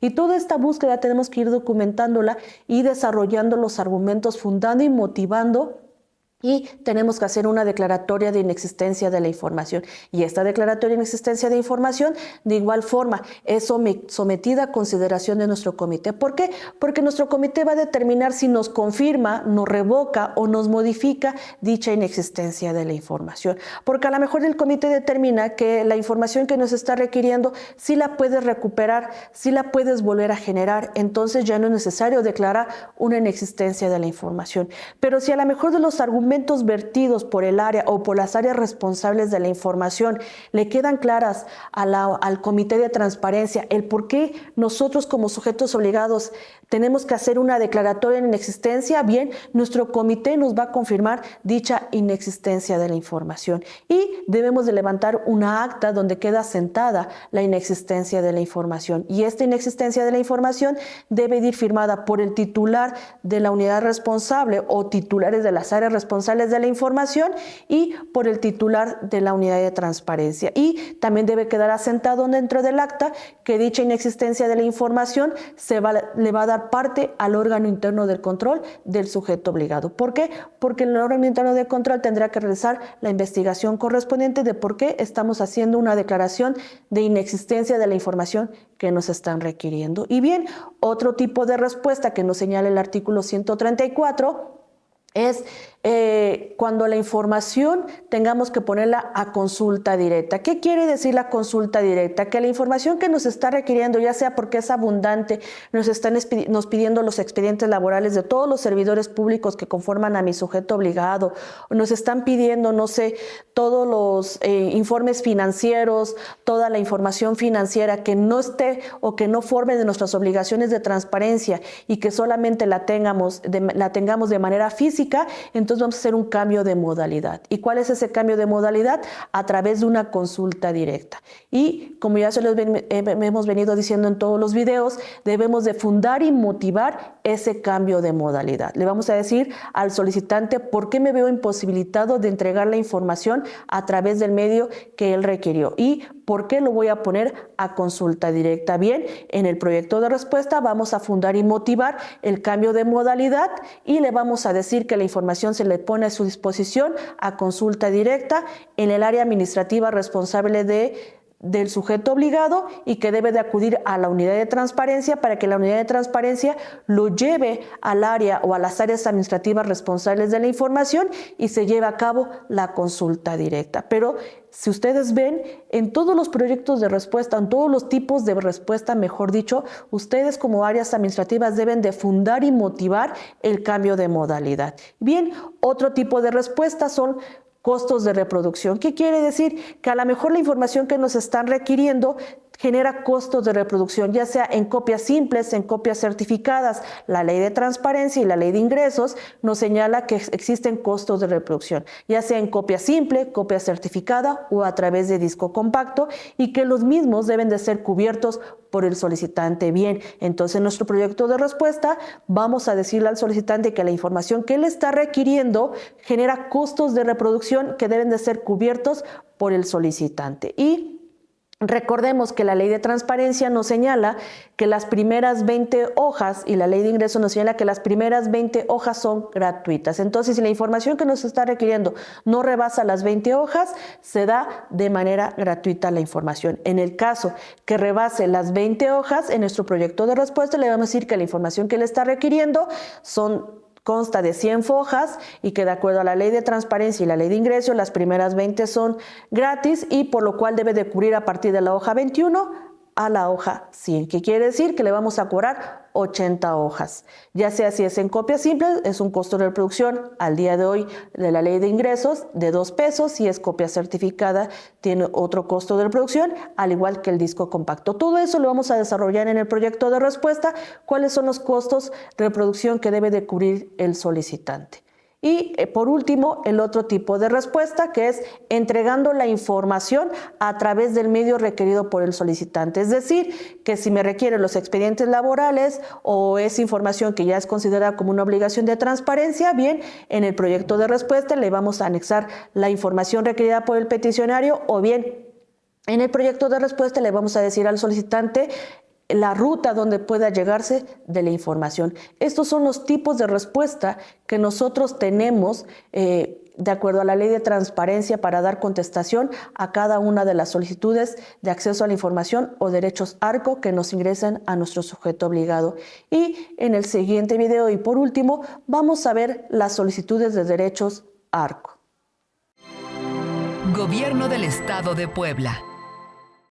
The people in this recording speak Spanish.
Y toda esta búsqueda tenemos que ir documentándola y desarrollando los argumentos, fundando y motivando. Y tenemos que hacer una declaratoria de inexistencia de la información. Y esta declaratoria de inexistencia de información, de igual forma, es sometida a consideración de nuestro comité. ¿Por qué? Porque nuestro comité va a determinar si nos confirma, nos revoca o nos modifica dicha inexistencia de la información. Porque a lo mejor el comité determina que la información que nos está requiriendo sí la puedes recuperar, sí la puedes volver a generar. Entonces ya no es necesario declarar una inexistencia de la información. Pero si a lo mejor de los argumentos vertidos por el área o por las áreas responsables de la información le quedan claras al comité de transparencia el por qué nosotros como sujetos obligados tenemos que hacer una declaratoria de inexistencia, bien, nuestro comité nos va a confirmar dicha inexistencia de la información y debemos de levantar una acta donde queda sentada la inexistencia de la información, y esta inexistencia de la información debe ir firmada por el titular de la unidad responsable o titulares de las áreas responsables de la información y por el titular de la unidad de transparencia. Y también debe quedar asentado dentro del acta que dicha inexistencia de la información le va a dar parte al órgano interno del control del sujeto obligado. ¿Por qué? Porque el órgano interno de control tendrá que realizar la investigación correspondiente de por qué estamos haciendo una declaración de inexistencia de la información que nos están requiriendo. Y bien, otro tipo de respuesta que nos señala el artículo 134 es cuando la información tengamos que ponerla a consulta directa. ¿Qué quiere decir la consulta directa? Que la información que nos está requiriendo, ya sea porque es abundante, nos pidiendo los expedientes laborales de todos los servidores públicos que conforman a mi sujeto obligado, o nos están pidiendo, no sé, todos los informes financieros, toda la información financiera que no esté o que no forme de nuestras obligaciones de transparencia y que solamente la tengamos de manera física, entonces vamos a hacer un cambio de modalidad. ¿Y cuál es ese cambio de modalidad? A través de una consulta directa. Y como ya se los hemos venido diciendo en todos los videos, debemos de fundar y motivar ese cambio de modalidad. Le vamos a decir al solicitante por qué me veo imposibilitado de entregar la información a través del medio que él requirió y por qué lo voy a poner a consulta directa. Bien, en el proyecto de respuesta vamos a fundar y motivar el cambio de modalidad y le vamos a decir que la información se le pone a su disposición a consulta directa en el área administrativa responsable del sujeto obligado y que debe de acudir a la unidad de transparencia para que la unidad de transparencia lo lleve al área o a las áreas administrativas responsables de la información y se lleve a cabo la consulta directa. Pero si ustedes ven, en todos los proyectos de respuesta, en todos los tipos de respuesta, mejor dicho, ustedes como áreas administrativas deben de fundar y motivar el cambio de modalidad. Bien, otro tipo de respuesta son costos de reproducción. ¿Qué quiere decir? Que a lo mejor la información que nos están requiriendo genera costos de reproducción, ya sea en copias simples, en copias certificadas. La ley de transparencia y la ley de ingresos nos señala que existen costos de reproducción, ya sea en copia simple, copia certificada o a través de disco compacto, y que los mismos deben de ser cubiertos por el solicitante. Bien, entonces en nuestro proyecto de respuesta vamos a decirle al solicitante que la información que él está requiriendo genera costos de reproducción que deben de ser cubiertos por el solicitante. Y recordemos que la ley de transparencia nos señala que las primeras 20 hojas y la ley de ingreso nos señala que las primeras 20 hojas son gratuitas. Entonces, si la información que nos está requiriendo no rebasa las 20 hojas, se da de manera gratuita la información. En el caso que rebase las 20 hojas, en nuestro proyecto de respuesta le vamos a decir que la información que le está requiriendo consta de 100 hojas y que de acuerdo a la ley de transparencia y la ley de ingreso, las primeras 20 son gratis y por lo cual debe de cubrir a partir de la hoja 21 a la hoja 100, que quiere decir que le vamos a cobrar 80 hojas. Ya sea si es en copia simple, es un costo de reproducción al día de hoy de la ley de ingresos de 2 pesos. Si es copia certificada, tiene otro costo de reproducción, al igual que el disco compacto. Todo eso lo vamos a desarrollar en el proyecto de respuesta. ¿Cuáles son los costos de reproducción que debe de cubrir el solicitante? Y por último, el otro tipo de respuesta, que es entregando la información a través del medio requerido por el solicitante. Es decir, que si me requieren los expedientes laborales o es información que ya es considerada como una obligación de transparencia, bien, en el proyecto de respuesta le vamos a anexar la información requerida por el peticionario, o bien en el proyecto de respuesta le vamos a decir al solicitante la ruta donde pueda llegarse de la información. Estos son los tipos de respuesta que nosotros tenemos de acuerdo a la ley de transparencia para dar contestación a cada una de las solicitudes de acceso a la información o derechos ARCO que nos ingresen a nuestro sujeto obligado. Y en el siguiente video y por último vamos a ver las solicitudes de derechos ARCO. Gobierno del Estado de Puebla.